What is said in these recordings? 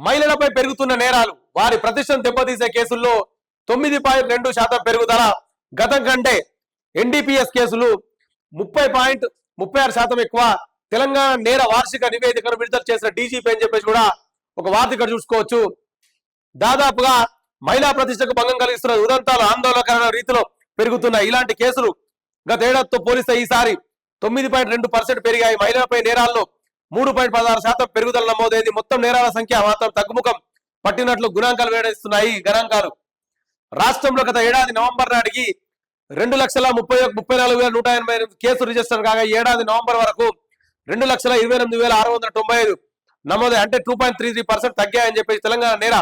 మహిళలపై పెరుగుతున్న నేరాలు వారి ప్రతిష్టను దెబ్బతీసే కేసుల్లో 9.2% పెరుగుదల. గతం కంటే ఎన్డీపీఎస్ కేసులు 30.36% ఎక్కువ. తెలంగాణ నేర వార్షిక నివేదికను విడుదల చేసిన డీజీపీ అని చెప్పేసి కూడా ఒక వార్త ఇక్కడ చూసుకోవచ్చు. దాదాపుగా మహిళా ప్రతిష్టకు భంగం కలిగిస్తున్న ఉదంతాలు ఆందోళనకర రీతిలో పెరుగుతున్న ఇలాంటి కేసులు గత ఏడాదితో పోలిస్తే ఈసారి 9.2% పెరిగాయి. మహిళలపై నేరాల్లో 3.16% పెరుగుదల నమోదైంది. మొత్తం నేరాల సంఖ్య మాత్రం తగ్గుముఖం పట్టినట్లు గణాంకాలు వెల్లడిస్తున్నాయి. గణాంకాలు రాష్ట్రంలో గత ఏడాది నవంబర్ నాటికి 2,34,185 కేసులు రిజిస్టర్ కాగా ఏడాది నవంబర్ వరకు 2,28,695 నమోదై అంటే 2.33% తగ్గాయని చెప్పేసి తెలంగాణ నేర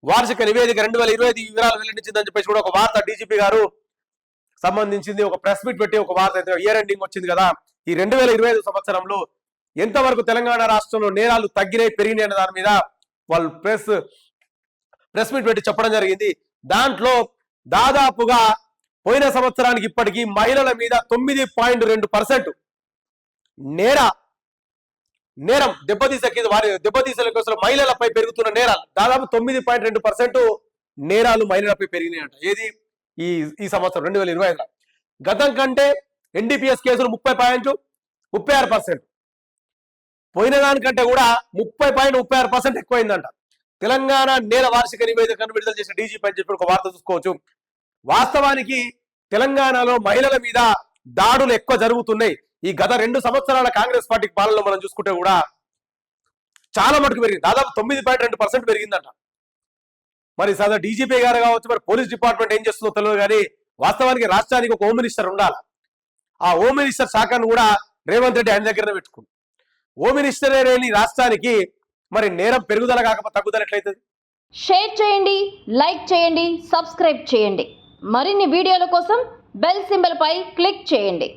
వార్షిక నివేదిక 2025 వివరాలు వెల్లడించిందని చెప్పేసి కూడా ఒక వార్త డీజీపీ గారు సంబంధించింది. ఒక ప్రెస్ మీట్ పెట్టి ఒక వార్త అయితే ఇయర్ ఎండింగ్ వచ్చింది కదా, ఈ 2025 సంవత్సరంలో ఎంతవరకు తెలంగాణ రాష్ట్రంలో నేరాలు తగ్గినాయి పెరిగినాయి అనే దాని మీద వాళ్ళు ప్రెస్ మీట్ పెట్టి చెప్పడం జరిగింది. దాంట్లో దాదాపుగా పోయిన సంవత్సరానికి ఇప్పటికీ మహిళల మీద 9.2% నేరం దెబ్బతీసే వారి దెబ్బతీసే కోసం మహిళలపై పెరుగుతున్న నేరాలు దాదాపు 9.2% నేరాలు మహిళలపై పెరిగినాయంట. ఏది ఈ సంవత్సరం 2025. గతం కంటే ఎన్డీపీఎస్ కేసులు 30.36%, పోయిన దానికంటే కూడా 30.36% ఎక్కువైందంట. తెలంగాణ నేర వార్షిక నివేదికను విడుదల చేసిన డీజీపీ అని చెప్పి ఒక వార్త చూసుకోవచ్చు. వాస్తవానికి తెలంగాణలో మహిళల మీద దాడులు ఎక్కువ జరుగుతున్నాయి. ఈ గత 2 సంవత్సరాల కాంగ్రెస్ పార్టీ పాలనలో మనం చూసుకుంటే కూడా చాలా మటుకు పెరిగింది. దాదాపు 9.2% పెరిగిందంట. మరి సదా డీజీపీ గారు కావచ్చు, మరి పోలీస్ డిపార్ట్మెంట్ ఏం చేస్తుందో తెలియదు కానీ వాస్తవానికి రాష్ట్రానికి ఒక హోమ్ మినిస్టర్ ఉండాలి. ఆ హోమ్ మినిస్టర్ శాఖను కూడా రేవంత్ రెడ్డి ఆయన దగ్గరనే పెట్టుకుంది. హోమ్ మినిస్టరే లేని రాష్ట్రానికి మరి నేరం పెరుగుదల కాకపోతే తగ్గుదల ఎట్లయితుంది? షేర్ చేయండి, లైక్ చేయండి, సబ్స్క్రైబ్ చేయండి. మరిన్ని వీడియోల కోసం బెల్ సింబల్ పై క్లిక్ చేయండి.